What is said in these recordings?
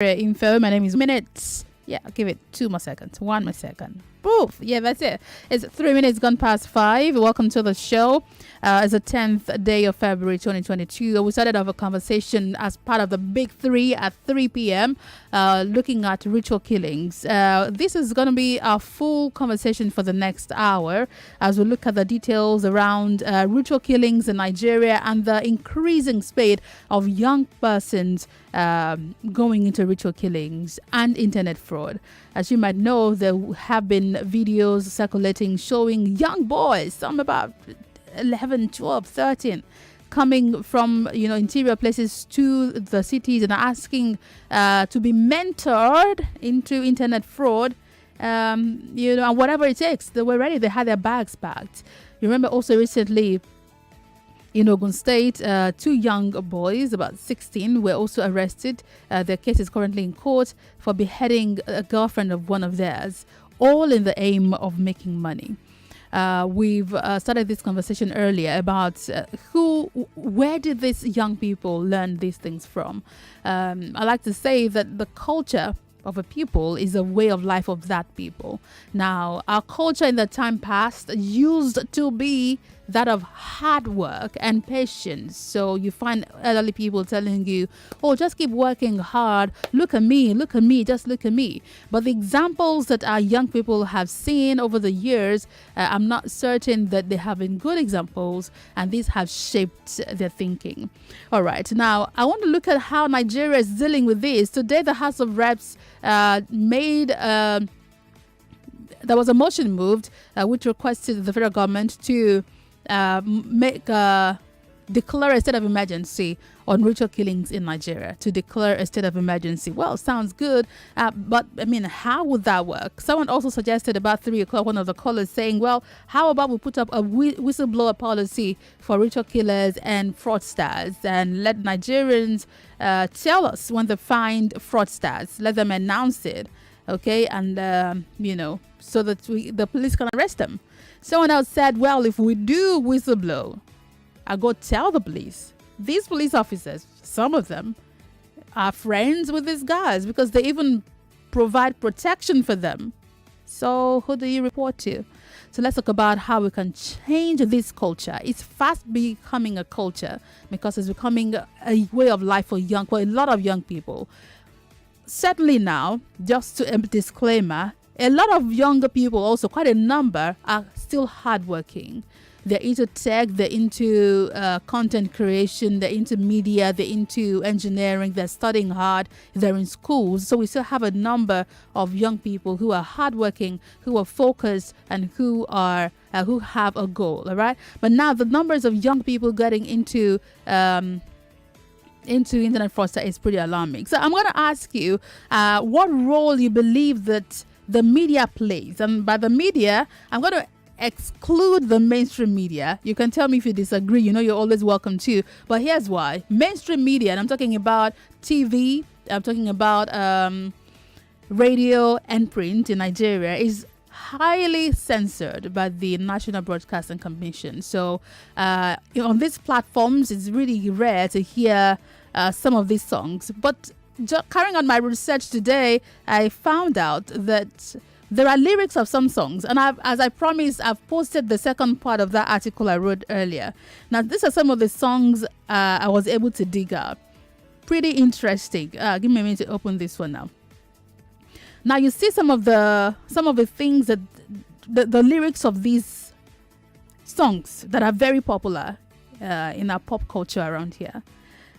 info. My name is Minutes. Yeah, I'll give it 2 more seconds. 1 more second. Poof. Yeah, that's it. It's 3 minutes gone past 5. Welcome to the show. It's the 10th day of February 2022. We started off a conversation as part of the Big Three at 3 p.m. Looking at ritual killings. This is going to be our full conversation for the next hour as we look at the details around ritual killings in Nigeria and the increasing spate of young persons going into ritual killings and internet fraud. As you might know, there have been videos circulating showing young boys, some about 11, 12, 13, coming from interior places to the cities and asking to be mentored into internet fraud, and whatever it takes. They were ready. They had their bags packed. You remember also recently in Ogun State, 2 young boys, about 16, were also arrested. Their case is currently in court for beheading a girlfriend of one of theirs, all in the aim of making money. We've started this conversation earlier about where did these young people learn these things from? I like to say that the culture of a people is a way of life of that people. Now, our culture in the time past used to be that of hard work and patience. So you find elderly people telling you, oh, just keep working hard. Look at me, just look at me. But the examples that our young people have seen over the years, I'm not certain that they have been good examples, and these have shaped their thinking. All right, now I want to look at how Nigeria is dealing with this. Today, the House of Reps made there was a motion moved which requested the federal government to declare a state of emergency on ritual killings in Nigeria. To declare a state of emergency. Well, sounds good, but I mean, how would that work? Someone also suggested about 3 o'clock, one of the callers saying, well, how about we put up a whistleblower policy for ritual killers and fraudsters and let Nigerians tell us when they find fraudsters, let them announce it, okay, and so that the police can arrest them. Someone else said, well, if we do whistleblow, I go tell the police. These police officers, some of them, are friends with these guys because they even provide protection for them. So who do you report to? So let's talk about how we can change this culture. It's fast becoming a culture because it's becoming a way of life for a lot of young people. Certainly now, just a disclaimer, a lot of younger people, also quite a number, are still hardworking. They're into tech, they're into content creation, they're into media, they're into engineering, they're studying hard, they're in schools. So we still have a number of young people who are hardworking, who are focused, and who have a goal, all right? But now the numbers of young people getting into internet fraudster is pretty alarming. So I'm going to ask you what role you believe that the media plays. And by the media, I'm going to exclude the mainstream media. You can tell me if you disagree. You're always welcome to. But here's why. Mainstream media, and I'm talking about TV, I'm talking about radio and print in Nigeria, is highly censored by the National Broadcasting Commission. So on these platforms, it's really rare to hear some of these songs. But carrying on my research today, I found out that there are lyrics of some songs, and as I promised, I've posted the second part of that article I wrote earlier. Now, these are some of the songs I was able to dig up. Pretty interesting. Give me a minute to open this one now. Now, you see some of the things that the lyrics of these songs that are very popular in our pop culture around here.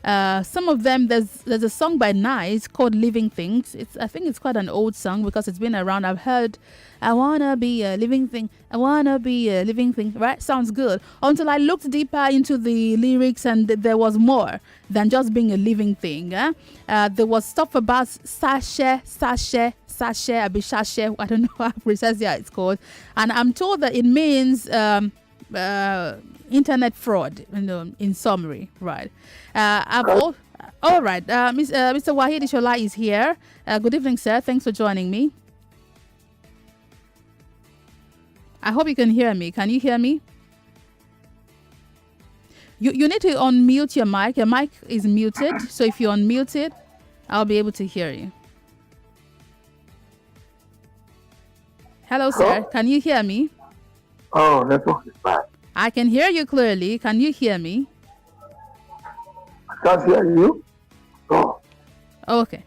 Some of them, there's a song by Nice called Living Things. I think it's quite an old song because it's been around. I've heard, I wanna be a living thing, I wanna be a living thing, right? Sounds good. Until I looked deeper into the lyrics and there was more than just being a living thing. There was stuff about sachet, abishashe, I don't know how precisely it's called. And I'm told that it means internet fraud, in summary, right? All right. Mr. Wahid Ishola is here. Good evening, sir. Thanks for joining me. I hope you can hear me. Can you hear me? You need to unmute your mic. Your mic is muted. So if you unmute it, I'll be able to hear you. Hello, sir. Can you hear me? Oh, network is bad. I can hear you clearly. Can you hear me? I can't hear you. Oh. Okay.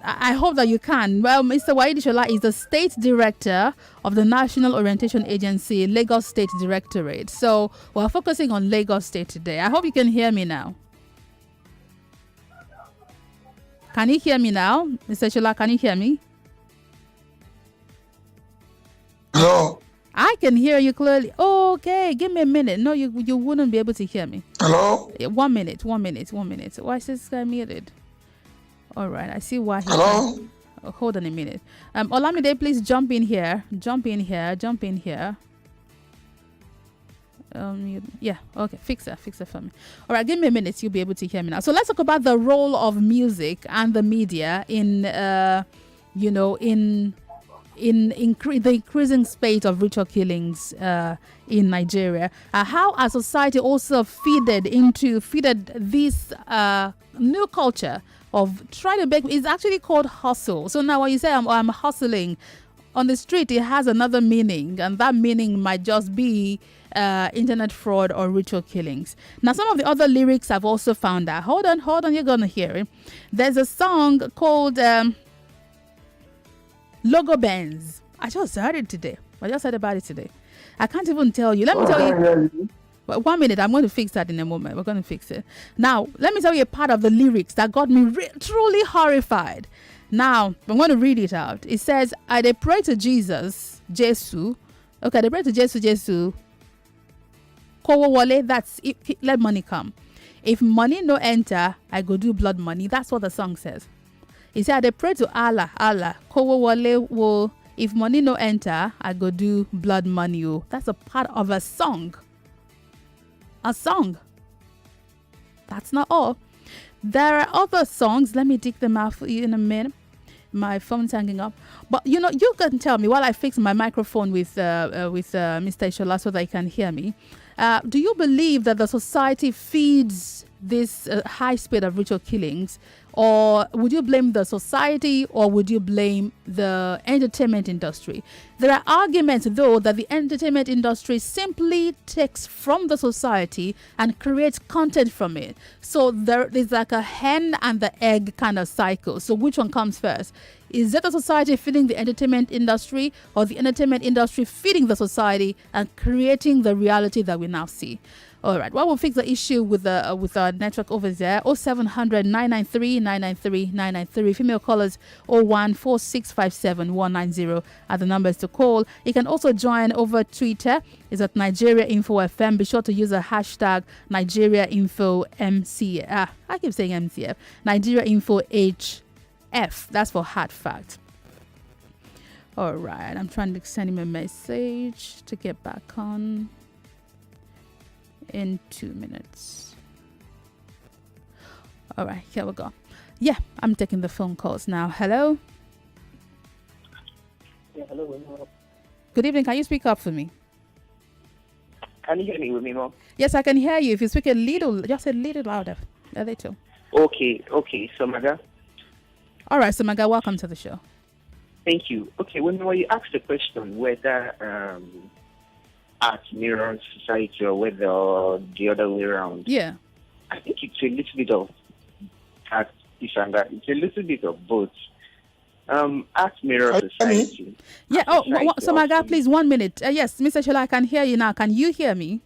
I hope that you can. Well, Mr. Waidi Shola is the State Director of the National Orientation Agency, Lagos State Directorate. So we're focusing on Lagos State today. I hope you can hear me now. Can you hear me now? Mr. Shola, can you hear me? Hello. I can hear you clearly. Okay, give me a minute. No, you wouldn't be able to hear me. Hello. 1 minute. Why is this guy muted? All right, I see why. Hello. Hold on a minute. Olamide, please jump in here. Yeah, okay, fix it for me. All right, give me a minute. You'll be able to hear me now. So let's talk about the role of music and the media in, the increasing spate of ritual killings in Nigeria. How our society also feeded this new culture of trying to make. It's actually called hustle. So now when you say I'm hustling on the street, it has another meaning, and that meaning might just be internet fraud or ritual killings. Now, some of the other lyrics I've also found out. Hold on, you're gonna hear it. There's a song called Logo Benz. I just heard it today. I just heard about it today. I can't even tell you. Let me tell you. 1 minute. I'm going to fix that in a moment. We're going to fix it. Now, let me tell you a part of the lyrics that got me truly horrified. Now, I'm going to read it out. It says, I dey pray to Jesus, Jesu. Okay, they pray to Jesu. Kowo wole, that's it, let money come. If money no enter, I go do blood money. That's what the song says. He said, they pray to Allah. Kowo wole wo. If money no enter, I go do blood money. Oh. That's a part of a song. That's not all. There are other songs. Let me dig them out for you in a minute. My phone's hanging up. But you can tell me while I fix my microphone with Mr. Ishola so that he can hear me. Do you believe that the society feeds this high speed of ritual killings, or would you blame the society, or would you blame the entertainment industry? There are arguments, though, that the entertainment industry simply takes from the society and creates content from it. So there is like a hen and the egg kind of cycle. So which one comes first? Is it the society feeding the entertainment industry, or the entertainment industry feeding the society and creating the reality that we now see? All right. Well, we'll fix the issue with our network over there. 0700 993 993 993. Female callers 014657 are the numbers to call. You can also join over Twitter. It's at Nigeria Info FM. Be sure to use the hashtag Nigeria Info MCF. I keep saying MCF. Nigeria Info HF. That's for hard fact. All right. I'm trying to send him a message to get back on in 2 minutes. All right, here we go. Yeah, I'm taking the phone calls now. Hello. Yeah, hello. Good evening. Can you speak up for me? Can you hear me, Wemimo? Yes, I can hear you. If you speak just a little louder. A little. Okay, Somaga. All right, Somaga, welcome to the show. Thank you. Okay, when you asked the question whether art mirrors society or whether the other way around. Yeah. I think it's a little bit of art, it's a little bit of both. Art mirrors society. Yeah. Somaga, please, 1 minute. Yes, Mr. Shola, I can hear you now. Can you hear me?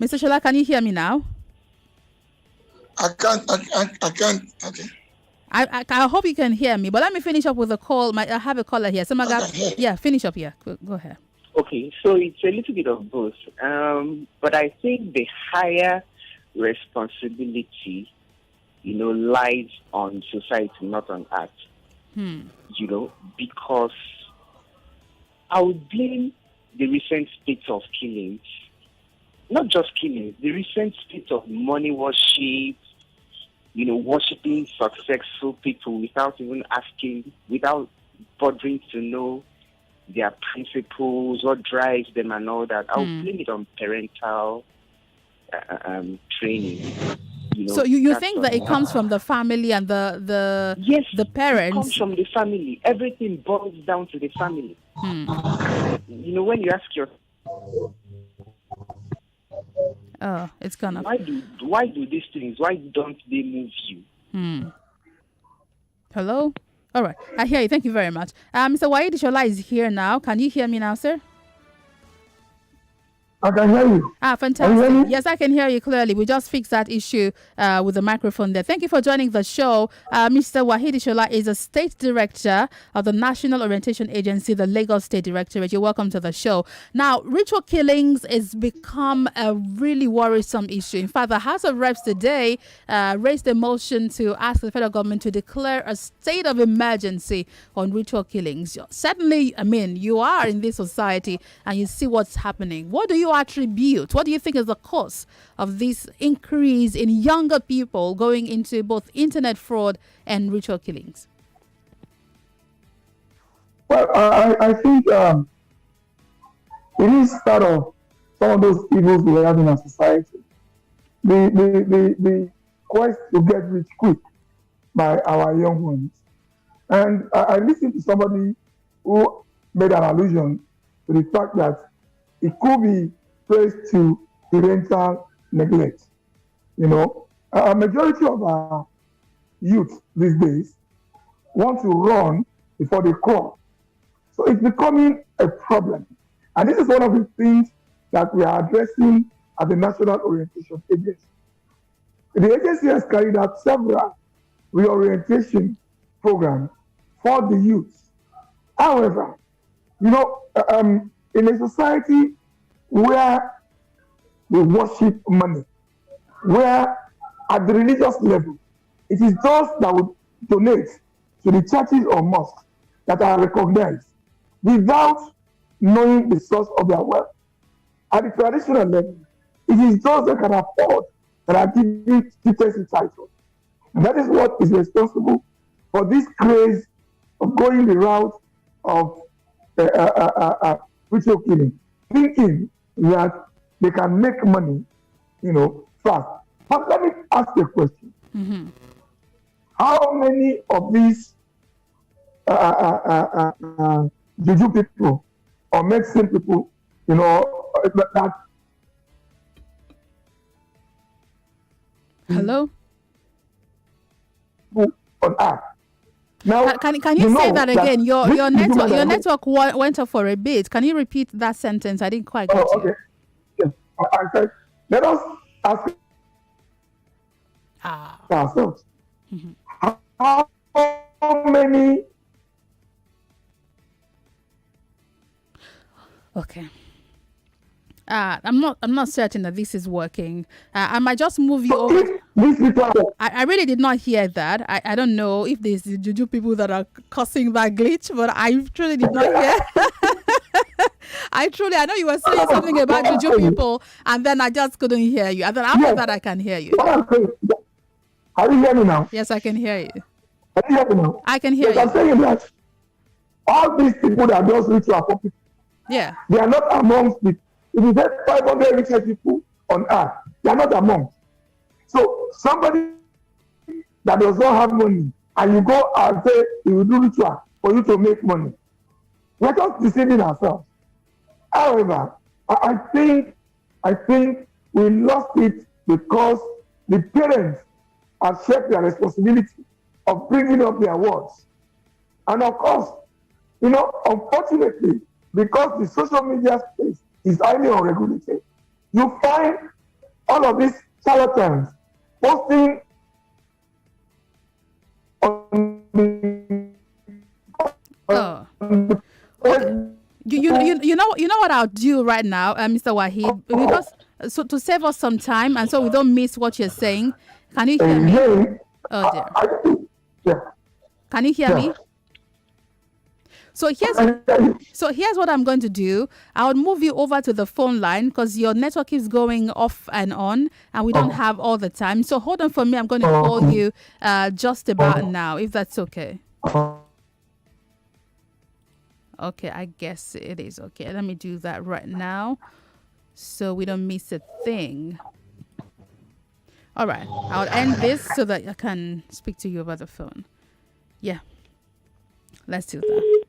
Mr. Shola, can you hear me now? I can't. Okay. I hope you can hear me, but let me finish up with a call. I have a caller here. Somaga, finish up here. Go ahead. Okay, so it's a little bit of both. But I think the higher responsibility, lies on society, not on art. Because I would blame the recent spate of killings, not just killings, the recent spate of money worship, worshipping successful people without even asking, without bothering to know their principles, what drives them and all that. I would blame it on parental training. So you that's think all. that it comes from the family and the Yes, the it parents? comes from the family. Everything boils down to the family. When you ask your Oh, it's gonna. why do these things? Why don't they move you? Hello? All right. I hear you. Thank you very much. Mr. Waid Shola is here now. Can you hear me now, sir? I can hear you. Can you hear Fantastic. me? Yes, I can hear you clearly. We just fixed that issue with the microphone there. Thank you for joining the show. Mr. Wahidi Shola is a state director of the National Orientation Agency, the Lagos State Directorate. You're welcome to the show. Now, ritual killings has become a really worrisome issue. In fact, the House of Reps today raised a motion to ask the federal government to declare a state of emergency on ritual killings. Certainly, I mean, you are in this society and you see what's happening. What do you attribute? What do you think is the cause of this increase in younger people going into both internet fraud and ritual killings? Well, I think it is part of some of those evils we have in our society. The quest to get rich quick by our young ones. And I listened to somebody who made an allusion to the fact that it could be traced to parental neglect. A majority of our youth these days want to run before they crawl. So it's becoming a problem. And this is one of the things that we are addressing at the National Orientation Agency. The agency has carried out several reorientation programs for the youth. However, in a society where we worship money, where at the religious level, it is those that would donate to the churches or mosques that are recognized without knowing the source of their wealth. At the traditional level, it is those that can afford that are given chieftaincy titles. And that is what is responsible for this craze of going the route of ritual killing, thinking that they can make money, fast. But let me ask you a question. Mm-hmm. How many of these juju people or medicine people, that Hello? on earth? Now, Can you say that again? Your network went off for a bit. Can you repeat that sentence? I didn't quite get you. Okay. Yes. I said, let us ask ourselves, how many? Okay. I'm not certain that this is working. I might just move you over. I really did not hear that. I don't know if there's the juju people that are causing that glitch, but I truly did not hear. I know you were saying something about juju people, and then I just couldn't hear you. And then after that, I can hear you. Are you hearing me now? Yes, I can hear you. Are you hearing me now? I can hear you. I'm saying that all these people that does ritual for people, yeah, they are not amongst the. If you say 500 richest people on earth, they are not among. So somebody that does not have money, and you go and say you will do ritual for you to make money, we're just deceiving ourselves. However, I think we lost it because the parents have shared their responsibility of bringing up their words. And of course, unfortunately, because the social media space is highly unregulated, you find all of these charlatans posting on You know what I'll do right now, Mr. Wahid, because so to save us some time and so we don't miss what you're saying. Can you hear me? Oh dear. Yeah. Can you hear me? So here's what I'm going to do. I'll move you over to the phone line because your network is going off and on and we don't have all the time. So hold on for me. I'm going to call you just about now, if that's okay. Okay, I guess it is okay. Let me do that right now so we don't miss a thing. All right. I'll end this so that I can speak to you over the phone. Yeah. Let's do that.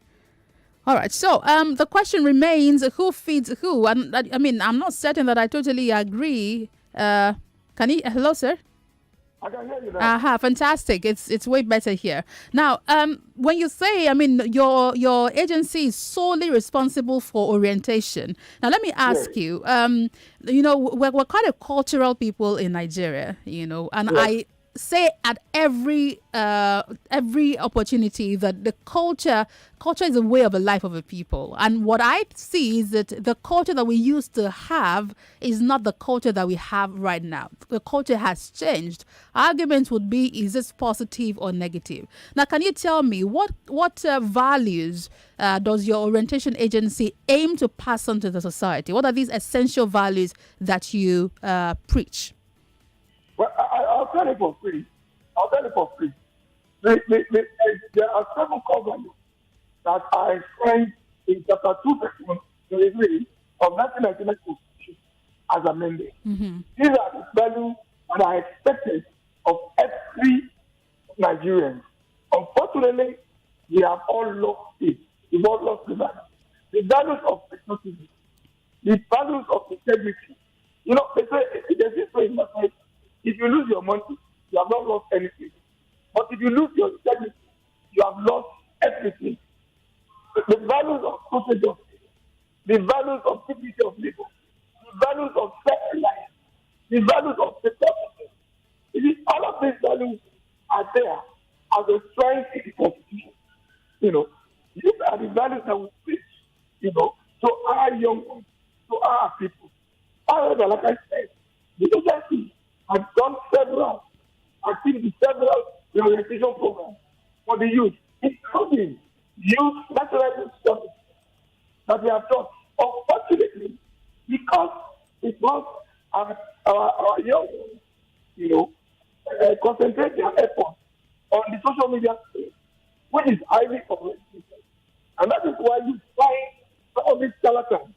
All right. So the question remains, who feeds who? And I mean, I'm not certain that I totally agree. Can you hello, sir? I can hear you now. Aha, fantastic. It's way better here. Now, when you say, I mean, your agency is solely responsible for orientation. Now, let me ask Yes. you, we're quite a cultural people in Nigeria, and Yes. I say at every opportunity that the culture is a way of a life of a people, and what I see is that the culture that we used to have is not the culture that we have right now. The culture has changed. Arguments would be, is this positive or negative? Now, can you tell me what values does your orientation agency aim to pass on to the society? What are these essential values that you preach? Well, I'll tell it for free. I'll tell it for free. There are 7 core values that are enshrined in chapter 2, section 23 of 1999 Constitution as amended. Mm-hmm. These are the values that are expected of every Nigerian. Unfortunately, we have all lost it. We've all lost the values. The values of patriotism, the values of integrity. You know, they say, there's this way in my life, if you lose your money, you have not lost anything. But if you lose your integrity, you have lost everything. The values of social justice, the values of dignity of people, the values of self-reliance, the values of patriotism. All of these values are there as a strength in the Constitution. These are the values that we preach, to our young ones, to our people. However, like I said, the agency has done several orientation programs for the youth, including youth national studies that we have taught. Unfortunately, because it was our young ones, concentrate their efforts on the social media space, which is highly competitive. And that is why you find some of these charlatans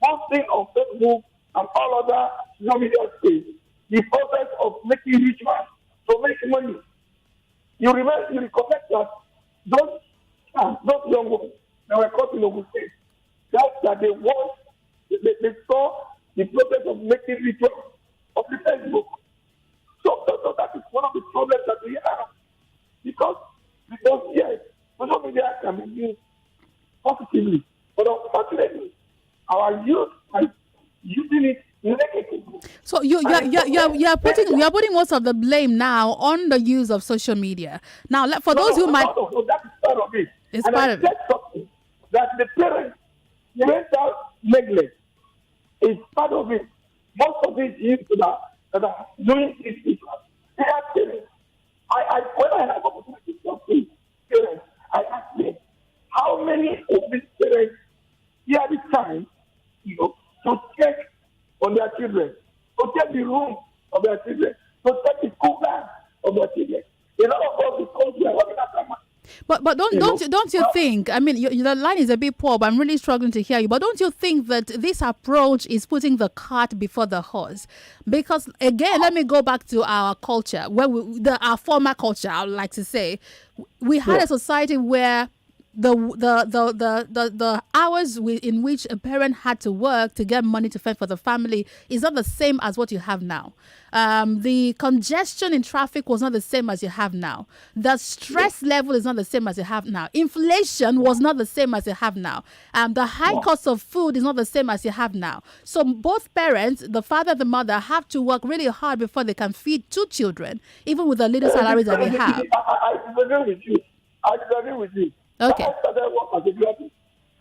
posting on Facebook and all other social media space the process of making rich man to make money. You recollect that those young ones that were caught in Ogun State, that they saw the process of making rich man of the Facebook. So that is one of the problems that we have. Because yes, social media can be used positively, but unfortunately, our youth are using it negatively. So you're putting most of the blame now on the use of social media. Now, for those who might, no, that is part of it. It's and part I of said it. something that the parental neglect is part of it. Most of these youth that are doing this, they are parents. When I have opportunity to talk to parents, I ask them, how many of these parents here the time, to check on their children, to check the room of their children, to check the school bag of their children. A lot of us, because we are working at that. But don't you think? I mean, the line is a bit poor, but I'm really struggling to hear you. But don't you think that this approach is putting the cart before the horse? Because again, let me go back to our culture, where our former culture. I would like to say, we had a society where the hours in which a parent had to work to get money to fend for the family is not the same as what you have now. The congestion in traffic was not the same as you have now. The stress level is not the same as you have now. Inflation was not the same as you have now. The high cost of food is not the same as you have now. So both parents, the father and the mother, have to work really hard before they can feed 2 children, even with the little salaries that they have. I disagree with you. Okay. When I started work as a graduate,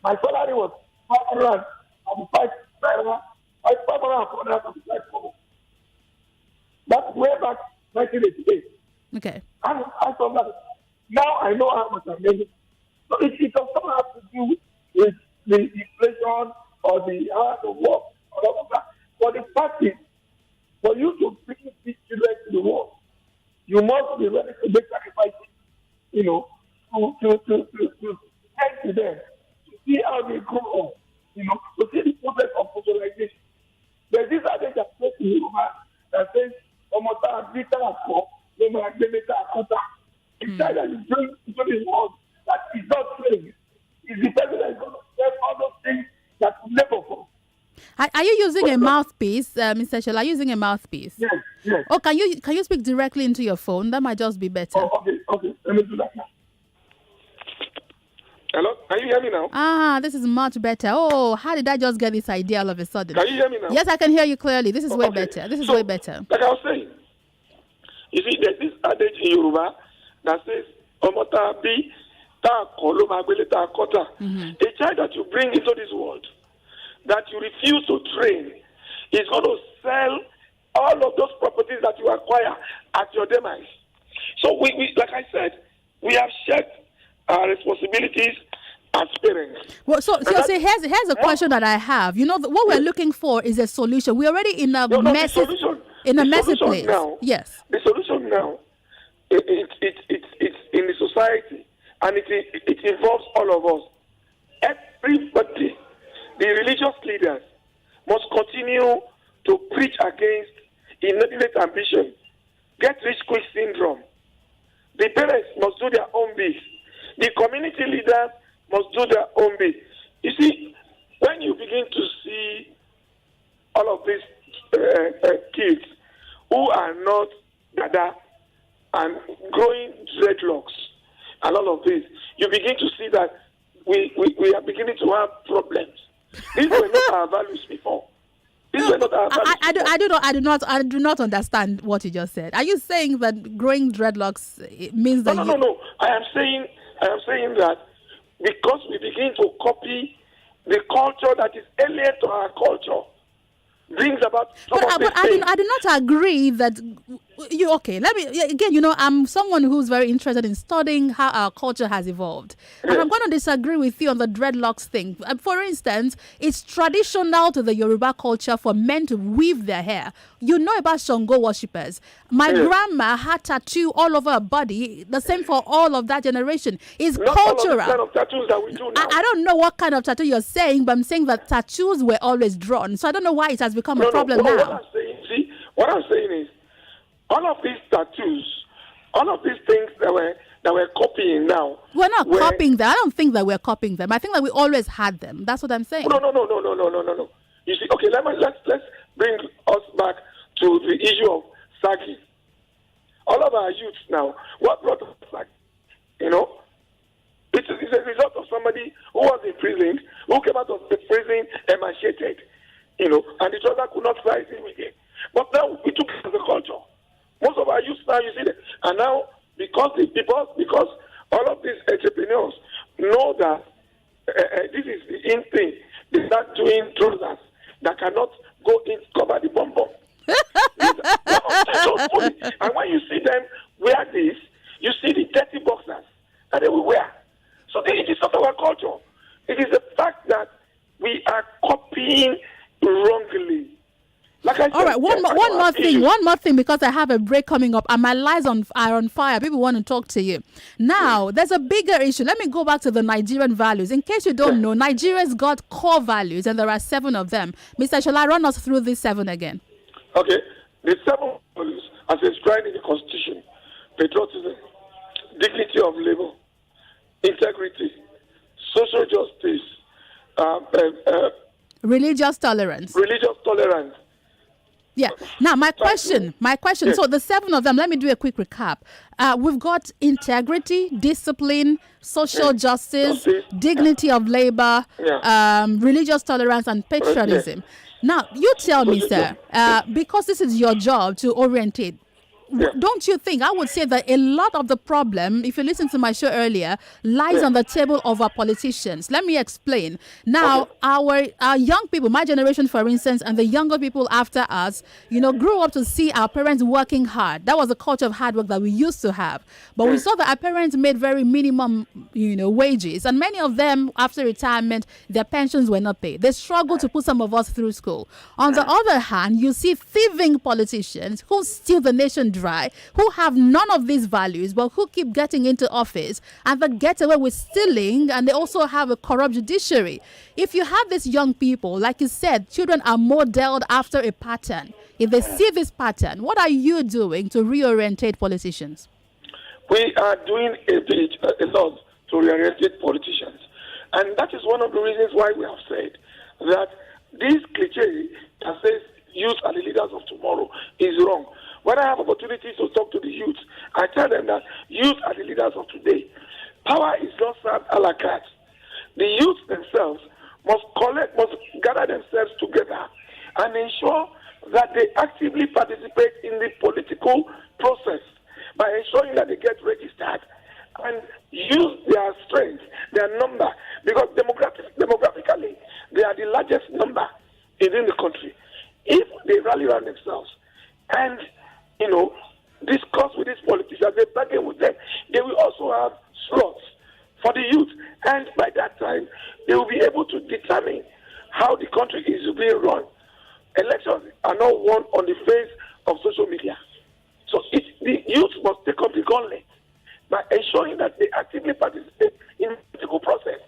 my salary was 545. That's way back 1988. Okay. And I thought that now I know how much I'm making. So it does not have to do with the inflation or the hours of work or all of that. But the fact is, for you to bring these children to the world, you must be ready to make sacrifices, to tend to them, to see how they grow up, to see the process of socialization. There's this adage that says to you that says, bí táwọn kọ́ ló máa gbé ní tàkọ́tà. The child that you bring into the world that is not trained is the person that is going to learn all those things that you labor for. Are you using a mouthpiece, Mr. Shola? Are you using a mouthpiece? Yes, yes. Oh, can you speak directly into your phone? That might just be better. Oh, okay. Let me do that now. Hello? Can you hear me now? This is much better. Oh, how did I just get this idea all of a sudden? Can you hear me now? Yes, I can hear you clearly. This is way better. This is way better. Like I was saying, you see, there's this adage in Yoruba that says, Omota bi ta koloma gbele ta kota. A child that you bring into this world, that you refuse to train, is going to sell all of those properties that you acquire at your demise. So we like I said, we have shared our responsibilities as parents. Well, so see, here's a question that I have. You know, what we're looking for is a solution. We're already in a messy place. Now, yes. The solution now, it's in the society, and it involves all of us. Everybody, the religious leaders, must continue to preach against inordinate ambition, get rich quick syndrome. The parents must do their own bit. The community leaders must do their own bit. You see, when you begin to see all of these kids who are not dada and growing dreadlocks and all of this, you begin to see that we are beginning to have problems. These were not our values before. I do not understand what you just said. Are you saying that growing dreadlocks means that No. I am saying that because we begin to copy the culture that is alien to our culture, brings about but I do not agree that you okay. Let me again. You know, I'm someone who's very interested in studying how our culture has evolved, and I'm going to disagree with you on the dreadlocks thing. For instance, it's traditional to the Yoruba culture for men to weave their hair. You know about Shango worshippers. My grandma had tattoo all over her body. The same for all of that generation. It's not cultural. All of the kind of tattoos that we do now. I don't know what kind of tattoo you're saying, but I'm saying that tattoos were always drawn. So I don't know why it has become a problem now. What I'm saying is, all of these tattoos, all of these things that we're copying now. We're not copying them. I don't think that we're copying them. I think that we always had them. That's what I'm saying. No. You see, okay, let's bring us back to the issue of sagging. All of our youths now, what brought us back? You know, it's a result of somebody who was in prison, who came out of the prison emancipated, you know, and the other could not size him again. But now we took it as a culture. Most of our youth now, you see that, and now because all of these entrepreneurs know that this is the in thing, they start doing trousers that cannot go in cover the bum bum. So funny. And when you see them wear this, you see the dirty boxers that they will wear. So it is not our culture. It is the fact that we are copying wrongly. Like I said, all right, one more thing, because I have a break coming up and my lives are on fire. People want to talk to you. Now, there's a bigger issue. Let me go back to the Nigerian values. In case you don't know, Nigeria's got core values and there are 7 of them. Mr. Shola, run us through these 7 again. Okay. The 7 values as enshrined in the Constitution: patriotism, dignity of labor, integrity, social justice, religious tolerance. Yeah. Now, my question. Yes. So the 7 of them, let me do a quick recap. We've got integrity, discipline, social justice, dignity of labor, religious tolerance, and patriotism. Now, you tell me, sir, because this is your job to orientate, don't you think, I would say that a lot of the problem, if you listen to my show earlier, lies on the table of our politicians. Let me explain. Now, our young people, my generation, for instance, and the younger people after us, you know, grew up to see our parents working hard. That was the culture of hard work that we used to have. But we saw that our parents made very minimum, you know, wages. And many of them, after retirement, their pensions were not paid. They struggled to put some of us through school. On the other hand, you see thieving politicians who steal the nation right, who have none of these values, but who keep getting into office and that get away with stealing, and they also have a corrupt judiciary. If you have these young people, like you said, children are modeled after a pattern. If they see this pattern, what are you doing to reorientate politicians? We are doing a lot to reorientate politicians. And that is one of the reasons why we have said that this cliche that says youth are the leaders of tomorrow is wrong. When I have opportunities to talk to the youth, I tell them that youth are the leaders of today. Power is not served a la carte. The youth themselves must gather themselves together and ensure that they actively participate in the political process by ensuring that they get registered and use their strength, their number, because demographically, they are the largest number within the country. If they rally around themselves and, discuss with these politicians, they bargain with them, they will also have slots for the youth. And by that time, they will be able to determine how the country is being run. Elections are not won on the face of social media. So the youth must take up the gauntlet by ensuring that they actively participate in the political process.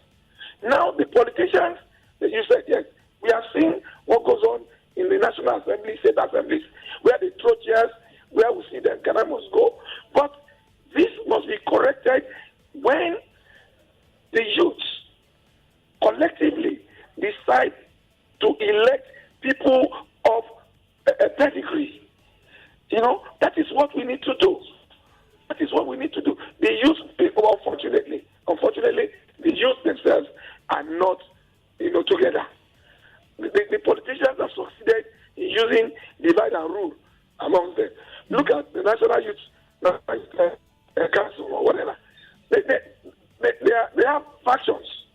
Now, the politicians, you said, yes, we have seen what goes on in the National Assembly, state assemblies, where they throw chairs, where we see that Ghana must go. But this must be corrected when the youths collectively decide to elect people of a pedigree. That is what we need to do. That is what we need to do. The youth, unfortunately, the youth themselves are not, together. The politicians have succeeded in using divide and rule among them. Look at the National Youth Council or whatever. They have factions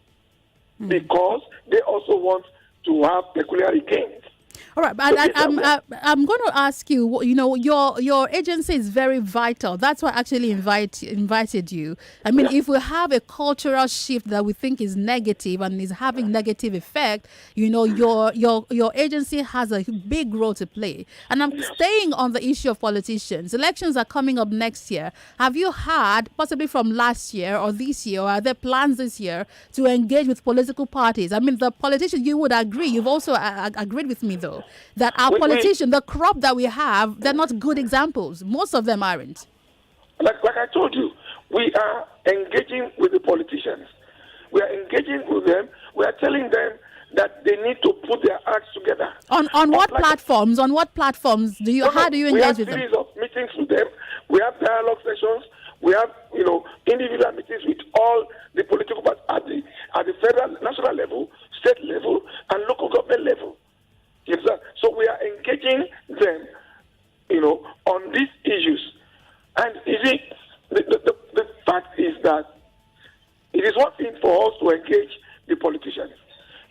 because they also want to have pecuniary gains. All right, but I'm going to ask you. Your agency is very vital. That's why I actually invited you. I mean, if we have a cultural shift that we think is negative and is having negative effect, your agency has a big role to play. And I'm staying on the issue of politicians. Elections are coming up next year. Have you heard, possibly from last year or this year, or are there plans this year to engage with political parties? I mean, the politicians, you would agree. You've also agreed with me, though, that our politicians, the crop that we have, they're not good examples. Most of them aren't. Like I told you, we are engaging with the politicians. We are engaging with them. We are telling them that they need to put their acts together. On what platforms? On what platforms do you? How do you engage with them? We have a series of meetings with them. We have dialogue sessions. We have individual meetings with all the political parties at the federal, national level, state level, and local government level. Yes, sir. So we are engaging them, on these issues. And you see, the fact is that it is one thing for us to engage the politicians.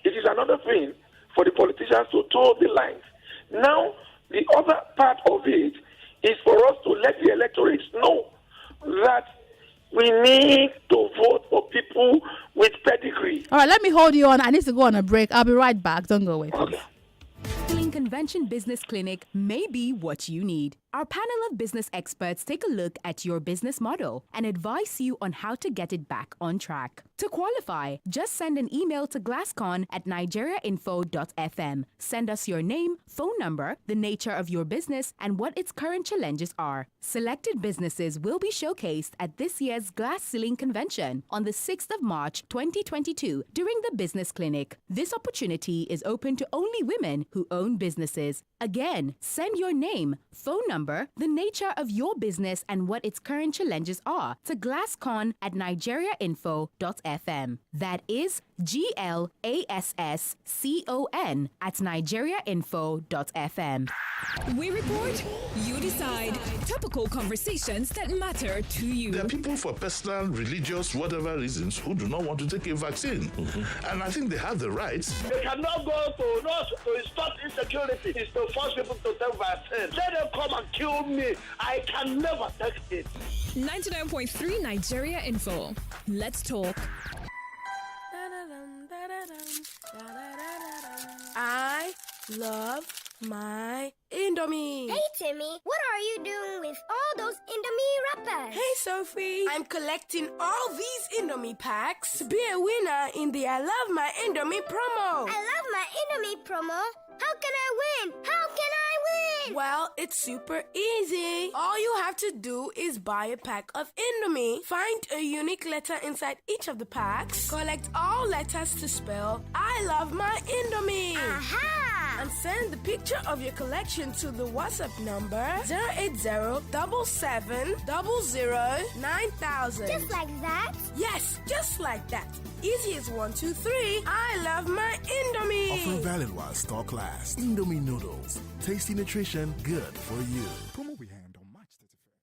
It is another thing for the politicians to toe the lines. Now, the other part of it is for us to let the electorate know that we need to vote for people with pedigree. All right, let me hold you on. I need to go on a break. I'll be right back. Don't go away, please. Okay. Feeling Convention Business Clinic may be what you need. Our panel of business experts take a look at your business model and advise you on how to get it back on track. To qualify, just send an email to glasscon@nigeriainfo.fm. Send us your name, phone number, the nature of your business, and what its current challenges are. Selected businesses will be showcased at this year's Glass Ceiling Convention on the 6th of March 2022 during the Business Clinic. This opportunity is open to only women who own businesses. Again, send your name, phone number, the nature of your business, and what its current challenges are to glasscon@nigeriainfo.fm. That is GLASSCON@nigeriainfo.fm. We report, you decide. Topical conversations that matter to you. There are people for personal, religious, whatever reasons who do not want to take a vaccine. And I think they have the rights. They cannot go to stop insecurity. It's to force people to take vaccine. Let them come and kill me. I can never take it. 99.3 Nigeria Info. Let's talk. I love my Indomie. Hey, Timmy, what are you doing with all those Indomie wrappers? Hey, Sophie, I'm collecting all these Indomie packs to be a winner in the I Love My Indomie promo. I love my Indomie promo. How can I win? How can I win? Well, it's super easy. All you have to do is buy a pack of Indomie, find a unique letter inside each of the packs, collect all letters to spell I Love My Indomie. Aha! And send the picture of your collection to the WhatsApp number 080-7700-9000. Just like that? Yes, just like that. Easy as 1, 2, 3. I love my Indomie. Offer valid while stock lasts. Indomie noodles. Tasty nutrition, good for you. Promo we hand on March 31st.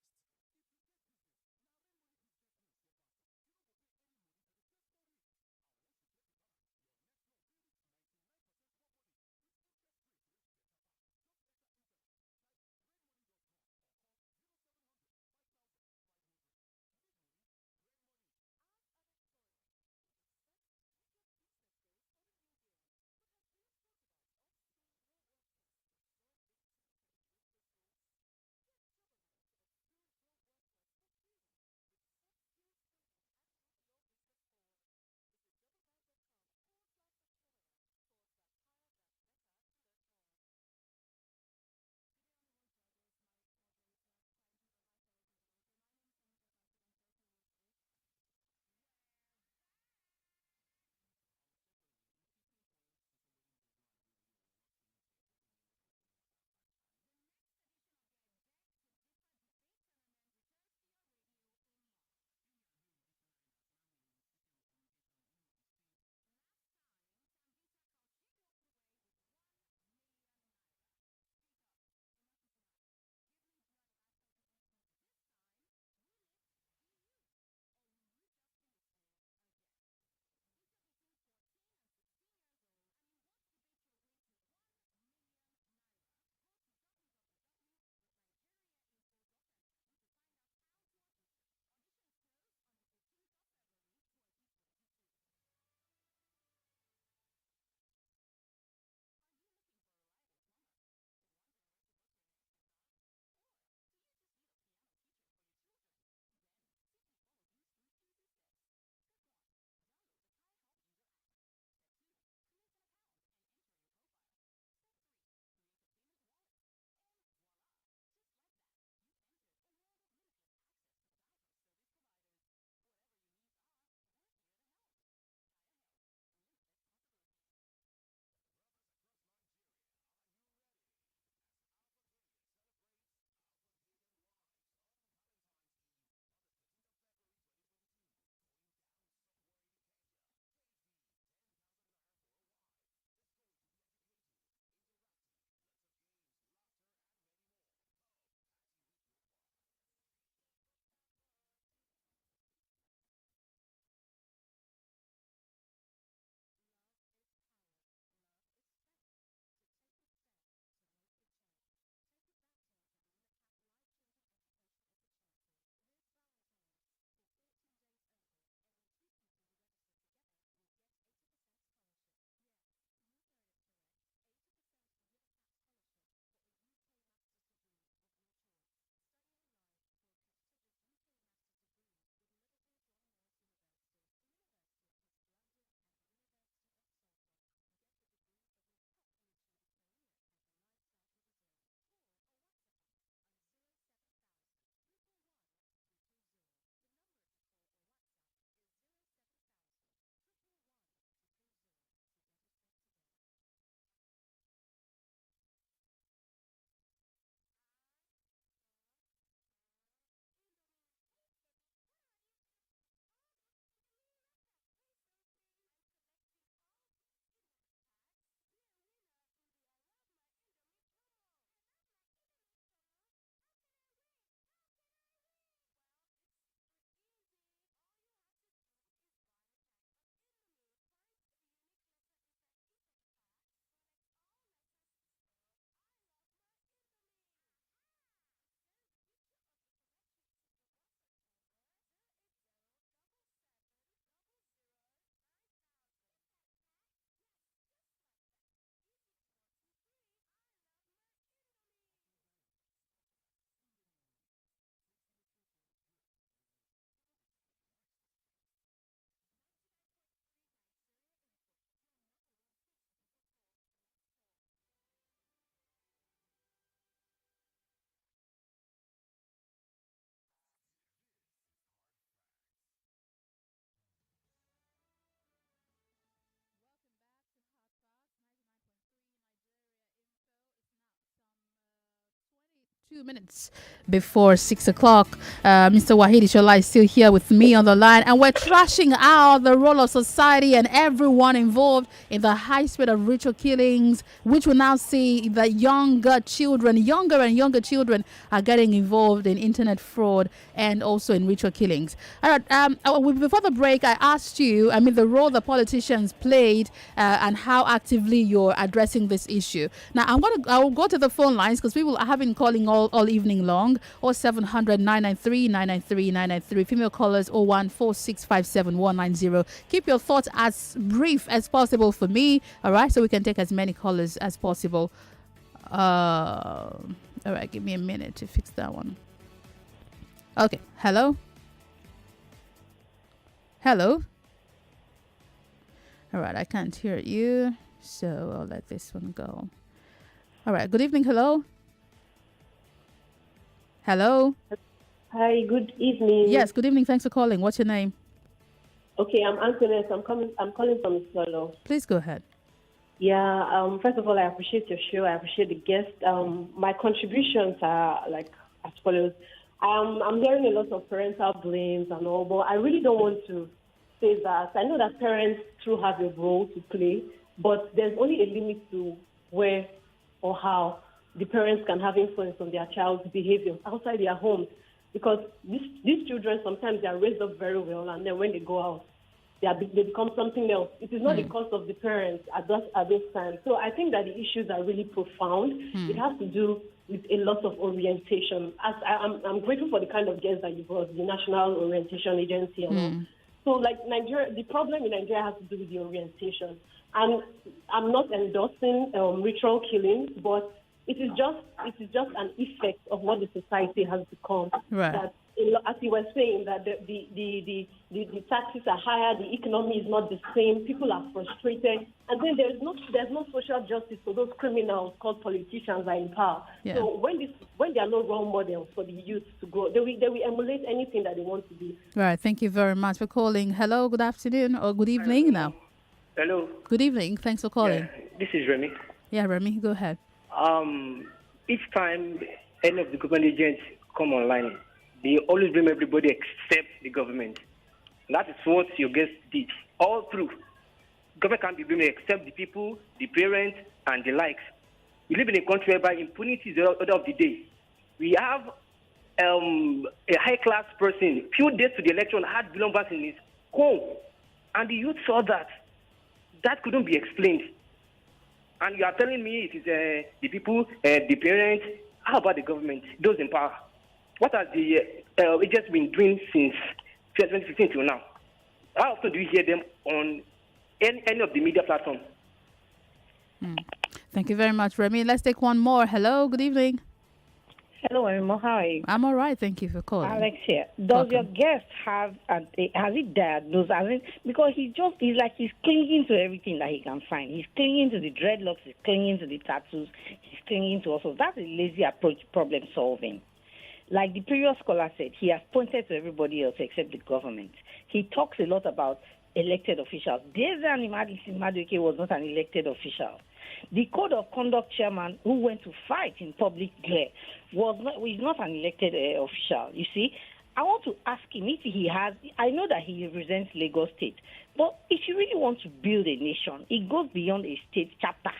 2 minutes before 6 o'clock. Mr. Wahidi Shola is still here with me on the line, and we're trashing out the role of society and everyone involved in the high spread of ritual killings, which we now see that younger and younger children are getting involved in internet fraud and also in ritual killings. All right, before the break, I asked you, the role the politicians played and how actively you're addressing this issue. Now, I will go to the phone lines because people have been calling all evening long, or 700 993 993 993. Female callers 014657190. Keep your thoughts as brief as possible for me, all right, so we can take as many callers as possible. All right, give me a minute to fix that one. Okay, hello? All right, I can't hear you, so I'll let this one go. All right, good evening, hello? Hi, good evening. Yes, good evening. Thanks for calling. What's your name? Okay, I'm Antoinette. I'm calling from Solo. Please go ahead. Yeah, first of all, I appreciate your show. I appreciate the guest. My contributions are as follows. I'm hearing a lot of parental blames and all, but I really don't want to say that. I know that parents too have a role to play, but there's only a limit to where or how the parents can have influence on their child's behavior outside their homes, because these children, sometimes they are raised up very well, and then when they go out, they become something else. It is not the cause of the parents at this time. So I think that the issues are really profound. It has to do with a lot of orientation. I'm grateful for the kind of guests that you brought, the National Orientation Agency and all. So Nigeria, the problem in Nigeria has to do with the orientation. And I'm not endorsing ritual killings, but it is just an effect of what the society has become. Right. That, as you were saying, that the taxes are higher, the economy is not the same, people are frustrated, and then there's no social justice for those criminals called politicians are in power. Yeah. So when there are no role models for the youth to grow, they will emulate anything that they want to be. Right. Thank you very much for calling. Hello. Good afternoon or good evening now. Hello. Good evening. Thanks for calling. Yeah, this is Remy. Yeah, Remy. Go ahead. Each time any of the government agents come online, they always blame everybody except the government. That is what your guest did. All through. Government can't be blamed except the people, the parents, and the likes. We live in a country whereby impunity is the order of the day. We have a high-class person, few days to the election, had billion bucks in his home. And the youth saw that. That couldn't be explained. And you are telling me it is the people, the parents. How about the government, those in power? What has the agents been doing since 2015 till now? How often do you hear them on any of the media platforms? Thank you very much, Remy. Let's take one more. Hello, good evening. Hello, Wemimo. How are you? I'm all right. Thank you for calling. Alex here. Does your guest has he diagnosed? Because he's like he's clinging to everything that he can find. He's clinging to the dreadlocks. He's clinging to the tattoos. He's clinging to also. That's a lazy approach to problem solving. Like the previous caller said, he has pointed to everybody else except the government. He talks a lot about elected officials. Dezan Madueke was not an elected official. The Code of Conduct chairman who went to fight in public glare is not an elected official. You see, I want to ask him if he has. I know that he represents Lagos State, but if you really want to build a nation, it goes beyond a state chapter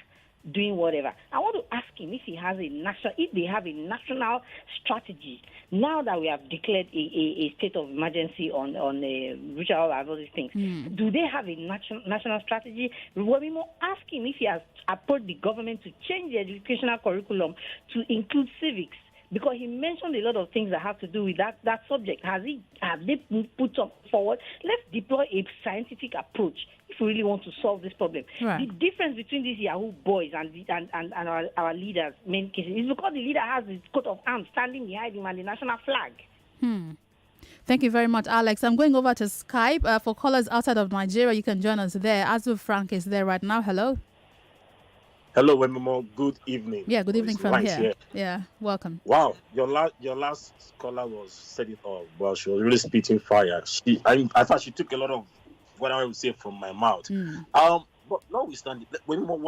doing whatever. I want to ask him if they have a national strategy now that we have declared a state of emergency on ritual and all these things. Do they have a national strategy? Wemimo, ask him if he has approached the government to change the educational curriculum to include civics, because he mentioned a lot of things that have to do with that subject. Have they put forward? Let's deploy a scientific approach if we really want to solve this problem. Right. The difference between these Yahoo boys and our leaders' main cases is because the leader has his coat of arms standing behind him and the national flag. Thank you very much, Alex. I'm going over to Skype. For callers outside of Nigeria, you can join us there. Azu Frank is there right now. Hello. Hello, Wemimo. Good evening. Yeah, good evening from here. Yeah, welcome. Wow, your last caller said it all. Well, she was really spitting fire. I thought she took a lot of what I would say from my mouth. But notwithstanding, Wemimo,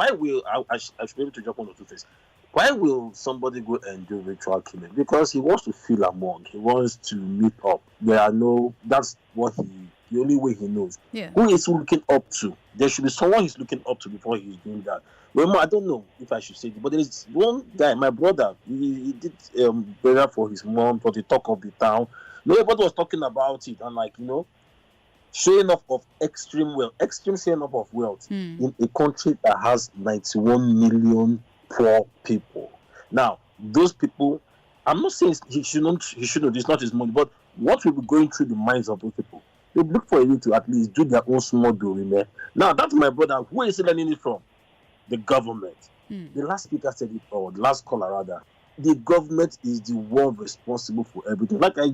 I should be able to jump on the two things. Why will somebody go and do ritual killing? Because he wants to feel among. He wants to meet up. That's what the only way he knows. Yeah. Who is he looking up to? There should be someone he's looking up to before he's doing that. Well, I don't know if I should say it, but there is one guy, my brother, he did burial for his mom for the talk of the town. Nobody was talking about it, and showing off of extreme showing off of wealth in a country that has 91 million poor people. Now, those people, I'm not saying he shouldn't, it's not his money, but what will be going through the minds of those people? They look for a way to at least do their own small doing. Now, that's my brother. Who is he learning it from? The government. The last speaker said it, or the last caller rather. The government is the one responsible for everything. Like I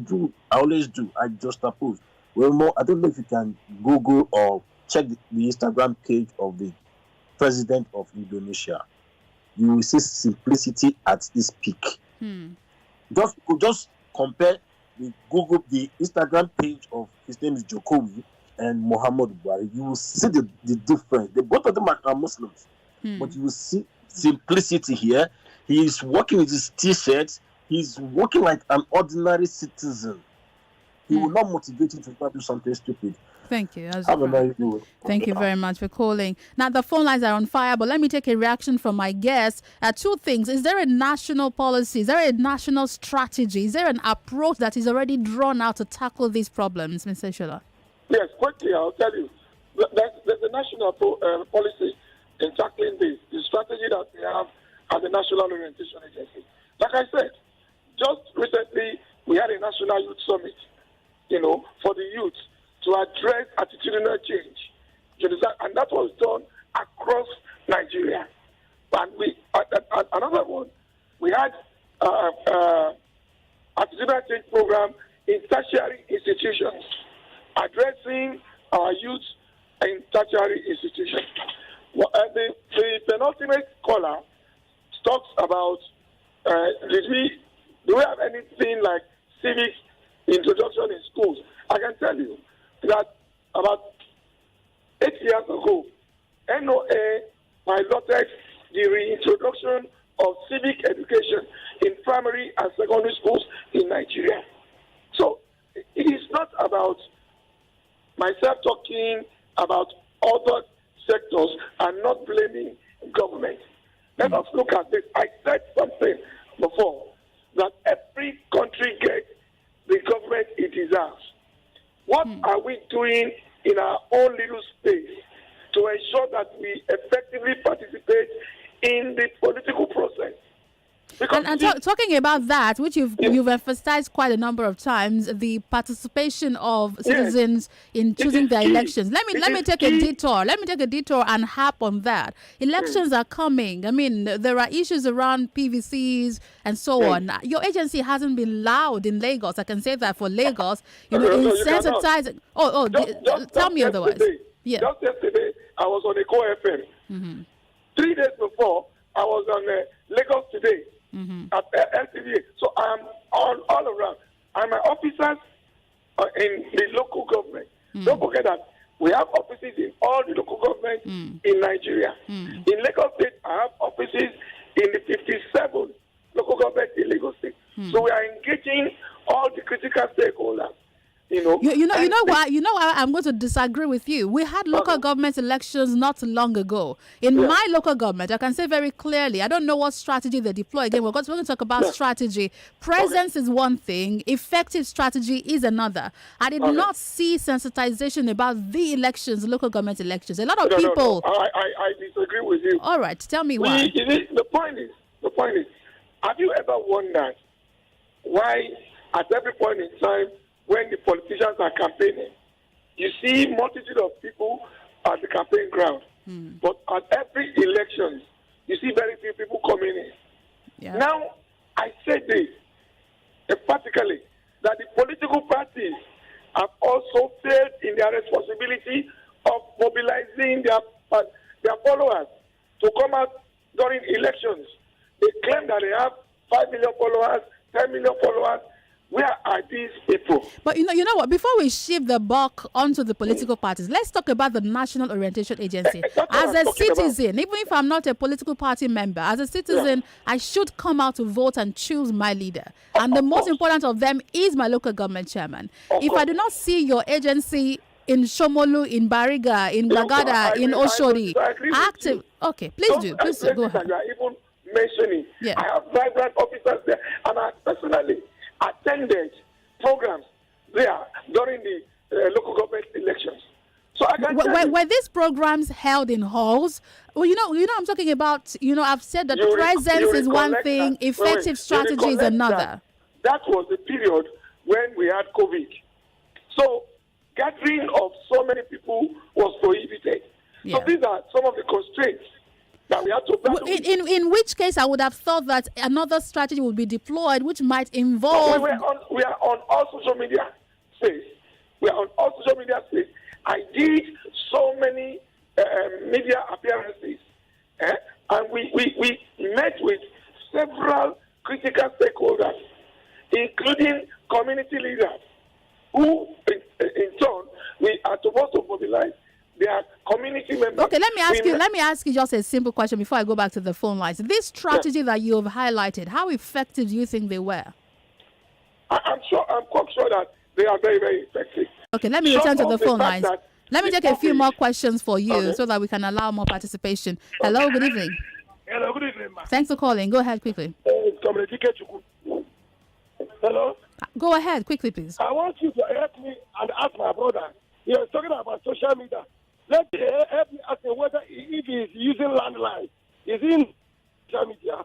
always do. I just oppose. Well, I don't know if you can Google or check the Instagram page of the president of Indonesia. You will see simplicity at its peak. Just compare the Instagram page of his name is Jokowi and Muhammad Buhari. You will see the difference. Both of them are Muslims, but you will see simplicity here. He is working with his t-shirts. He's working like an ordinary citizen. He will not motivate you to do something stupid. Thank you. Thank you very much for calling. Now, the phone lines are on fire, but let me take a reaction from my guests. Two things. Is there a national policy? Is there a national strategy? Is there an approach that is already drawn out to tackle these problems, Mr. Shola? Yes, quickly, I'll tell you. There's a national policy in tackling this, the strategy that we have as a National Orientation Agency. Like I said, just recently, we had a National Youth Summit, for the youth to address attitudinal change. And that was done across Nigeria. And another one, we had attitudinal change program in tertiary institutions, addressing our youth in tertiary institutions. The penultimate caller talks about do we have anything like civic introduction in schools? I can tell you that about 8 years ago, NOA piloted the reintroduction of civic education in primary and secondary schools in Nigeria. So it is not about myself talking about other sectors and not blaming government. Let us look at this. I said something before that every country gets the government it deserves. What are we doing in our own little space to ensure that we effectively participate in the political process? And talking about that, which you've emphasized quite a number of times, the participation of citizens in choosing their elections. Let me take a detour. Let me take a detour and harp on that. Elections are coming. I mean, there are issues around PVCs and so on. Your agency hasn't been loud in Lagos. I can say that for Lagos. In sensitizing. Tell me otherwise. Just yesterday, I was on Eco FM. 3 days before, I was on Lagos Today. At LTV. So I'm all around. And my officers are in the local government. Don't forget that we have offices in all the local governments in Nigeria. In Lagos State, I have offices in the 57 local governments in Lagos State. So we are engaging all the critical stakeholders. You know why I'm going to disagree with you. We had local government elections not long ago. In my local government, I can say very clearly, I don't know what strategy they deploy. Again, we're going to talk about strategy. Presence is one thing. Effective strategy is another. I did not see sensitization about the elections, local government elections. A lot of people... No. I disagree with you. All right, tell me why. The point is, have you ever wondered why at every point in time when the politicians are campaigning, you see multitude of people at the campaign ground. But at every election, you see very few people coming in. Yeah. Now, I say this emphatically, that the political parties have also failed in their responsibility of mobilizing their followers to come out during elections. They claim that they have 5 million followers, 10 million followers, Where are these people? But you know what? Before we shift the buck onto the political parties, let's talk about the National Orientation Agency. As a citizen, even if I'm not a political party member, as a citizen, I should come out to vote and choose my leader. And the most important of them is my local government chairman. If I do not see your agency in Shomolu, in Bariga, in Bagada, in Oshodi, active. Okay, please do. Please go ahead. You are even mentioning. Yeah. I have vibrant officers there, and I personally attended programs there during the local government elections. So I can were these programs held in halls? Well, I'm talking about. I've said that presence is one thing, effective strategy is another. That was the period when we had COVID. So gathering of so many people was prohibited. Yeah. So these are some of the constraints that we have to battle. In which case, I would have thought that another strategy would be deployed, which might involve. We are on all social media space. I did so many media appearances, and we met with several critical stakeholders, including community leaders, who in turn we are supposed to mobilize. They are community members. Okay, let me ask you just a simple question before I go back to the phone lines. This strategy that you have highlighted, how effective do you think they were? I'm quite sure that they are very, very effective. Okay, let me return to the phone lines. Let me take a few more questions for you so that we can allow more participation. Hello, good evening. Hello, good evening, ma'am. Thanks for calling. Go ahead quickly. Hello? Go ahead quickly, please. I want you to help me and ask my brother. He was talking about social media. Let me help me ask him whether if he is using landline. Is he in social media?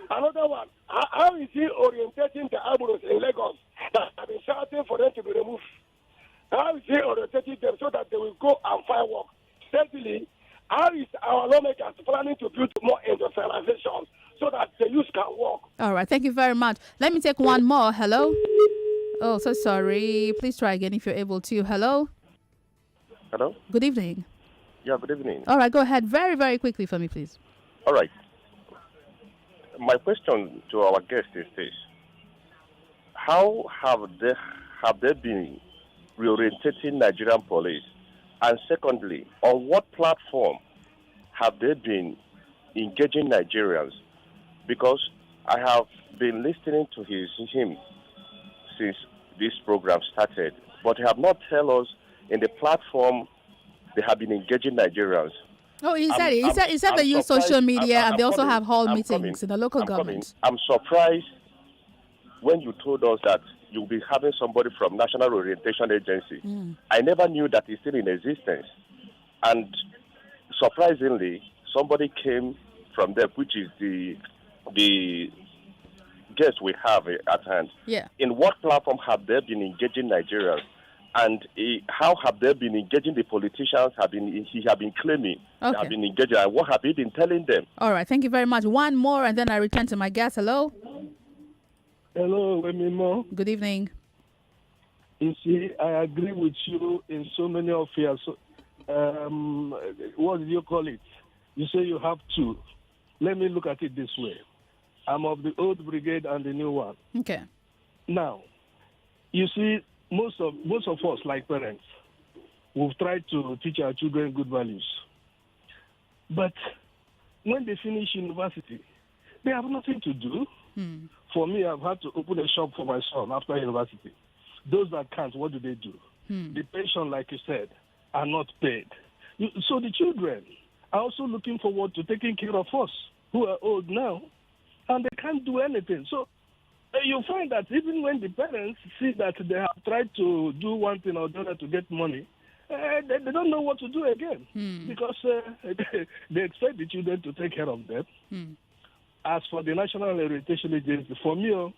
Another one, how is he orientating the Aburos in Lagos that have been shouting for them to be removed? How is he orientating them so that they will go and find work? Secondly, how is our lawmakers planning to build more industrialization so that the youth can work? All right, thank you very much. Let me take one more. Hello? Oh, so sorry. Please try again if you're able to. Hello? Hello? Good evening. Yeah, good evening. All right, go ahead. Very, very quickly for me, please. All right. My question to our guest is this. How have they been reorientating Nigerian police? And secondly, on what platform have they been engaging Nigerians? Because I have been listening to him since this program started, but he have not tell us in the platform they have been engaging Nigerians. Oh, he said they use social media and they also have hall meetings in the local government. I'm surprised when you told us that you'll be having somebody from National Orientation Agency. I never knew that it's still in existence. And surprisingly, somebody came from there, which is the guest we have at hand. Yeah. In what platform have they been engaging Nigerians? And how have they been engaging the politicians? He have been claiming they have been engaging, and what have he been telling them? All right, thank you very much. One more, and then I return to my guest. Hello. Hello, Wemimo. Good evening. You see, I agree with you in so many of your. What do you call it? You say you have two. Let me look at it this way. I'm of the old brigade and the new one. Okay. Now, you see, most of us, like parents, we've tried to teach our children good values. But when they finish university, they have nothing to do. For me, I've had to open a shop for my son after university. Those that can't, what do? The pension, like you said, are not paid. So the children are also looking forward to taking care of us, who are old now, and they can't do anything. So you find that even when the parents see that they have tried to do one thing or the other to get money, they don't know what to do again because they expect the children to take care of them. As for the National Orientation Agency, for me,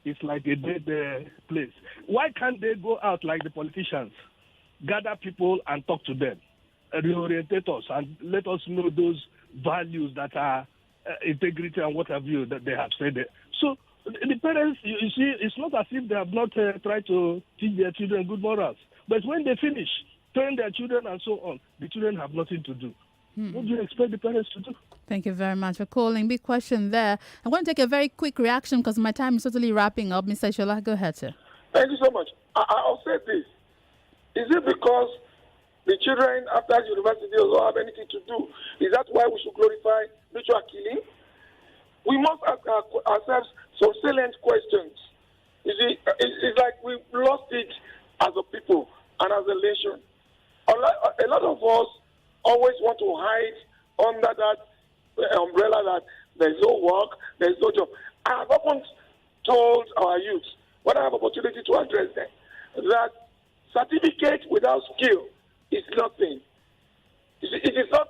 it's like a dead place. Why can't they go out like the politicians, gather people and talk to them, reorientate us, and let us know those values that are integrity and what have you that they have said? So the parents, you see, it's not as if they have not tried to teach their children good morals. But when they finish, train their children and so on, the children have nothing to do. What do you expect the parents to do? Thank you very much for calling. Big question there. I'm going to take a very quick reaction because my time is totally wrapping up. Mr. Shola, go ahead, sir. Thank you so much. I'll say this. Is it because the children after university don't have anything to do? Is that why we should glorify mutual killing? We must ask ourselves some salient questions. You see, it's like we've lost it as a people and as a nation. A lot of us always want to hide under that umbrella that there's no work, there's no job. I have often told our youth, when I have opportunity to address them, that certificate without skill is nothing. You see, it is not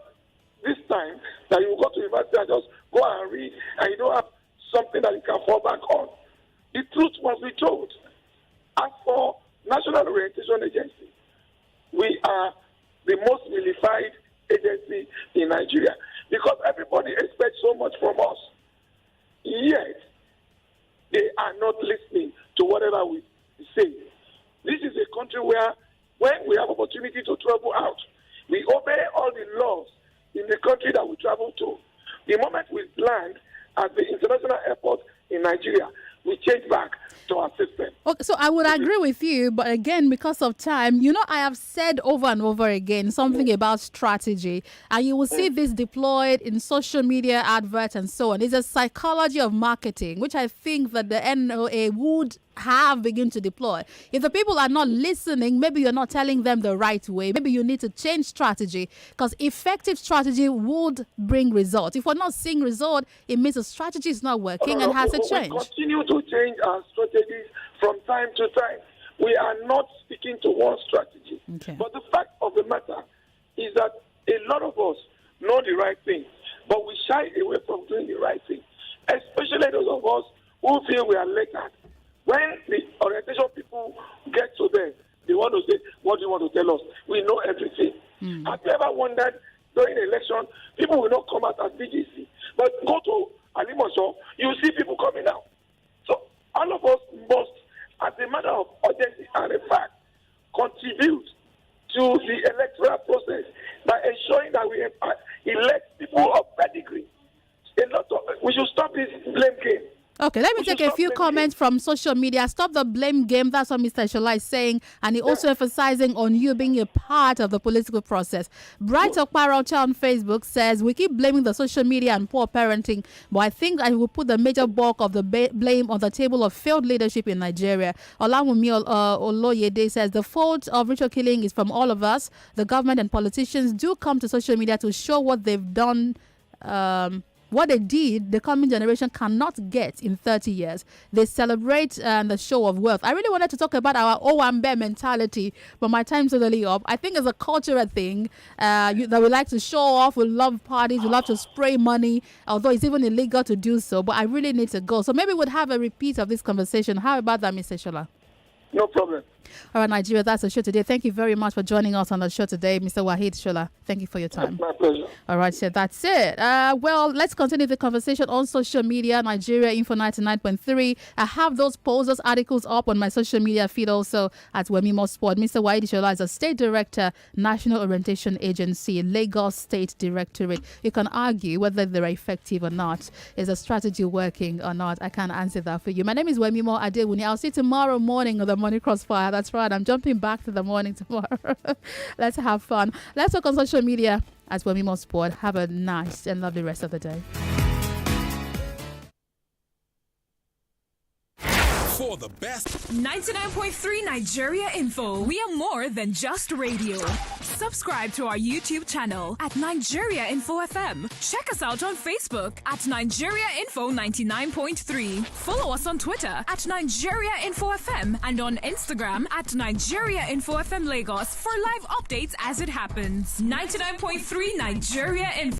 this time that you go to university and just go and read and you don't have something that you can fall back on. The truth must be told. As for National Orientation Agency, we are the most vilified agency in Nigeria because everybody expects so much from us. Yet, they are not listening to whatever we say. This is a country where, when we have opportunity to travel out, we obey all the laws in the country that we travel to. The moment we land at the international airport in Nigeria, we change back to our system. Okay, so I would agree with you, but again, because of time, I have said over and over again something about strategy, and you will see this deployed in social media adverts and so on. It's a psychology of marketing, which I think that the NOA would have begun to deploy. If the people are not listening, maybe you're not telling them the right way. Maybe you need to change strategy, because effective strategy would bring results. If we're not seeing result, it means the strategy is not working and has to change. We continue to change our strategies from time to time. We are not sticking to one strategy. Okay. But the fact of the matter is that a lot of us know the right thing, but we shy away from doing the right thing, especially those of us who feel we are later. When the orientation people get to them, they want to say, what do you want to tell us? We know everything. Have you ever wondered during the election, people will not come out as BGC, but go to Alimosho, you see people coming out. So all of us must, as a matter of urgency and a fact, contribute to the electoral process by ensuring that we elect people of pedigree. We should stop this blame game. Okay, let me take a few comments from social media. Stop the blame game. That's what Mr. Shola is saying. And he also emphasizing on you being a part of the political process. Bright Okparocha on Facebook says, we keep blaming the social media and poor parenting, but I think I will put the major bulk of the blame on the table of failed leadership in Nigeria. Olamumi Oloyede says, the fault of ritual killing is from all of us. The government and politicians do come to social media to show what they've done, what they did, the coming generation cannot get in 30 years. They celebrate the show of wealth. I really wanted to talk about our Owambe mentality, but my time's totally up. I think it's a cultural thing that we like to show off. We love parties. We love to spray money, although it's even illegal to do so. But I really need to go. So maybe we'll have a repeat of this conversation. How about that, Mr. Shola? No problem. All right, Nigeria, that's the show today. Thank you very much for joining us on the show today, Mr. Wahid Shola. Thank you for your time. My pleasure. All right, so that's it. Well, let's continue the conversation on social media. Nigeria Info 99.3. I have those posts, articles up on my social media feed also at Wemimo Sport. Mr. Wahid Shola is a State Director, National Orientation Agency, Lagos State Directorate. You can argue whether they're effective or not. Is the strategy working or not? I can't answer that for you. My name is Wemimo Adewuni. I'll see you tomorrow morning on the Morning Crossfire. That's right. I'm jumping back to the morning tomorrow. Let's have fun. Let's talk on social media as Wemimo Sport. Have a nice and lovely rest of the day. For the best 99.3 Nigeria Info, we are more than just radio. Subscribe to our YouTube channel at Nigeria Info FM. Check us out on Facebook at Nigeria Info 99.3. Follow us on Twitter at Nigeria Info FM and on Instagram at Nigeria Info FM Lagos for live updates as it happens. 99.3 Nigeria Info.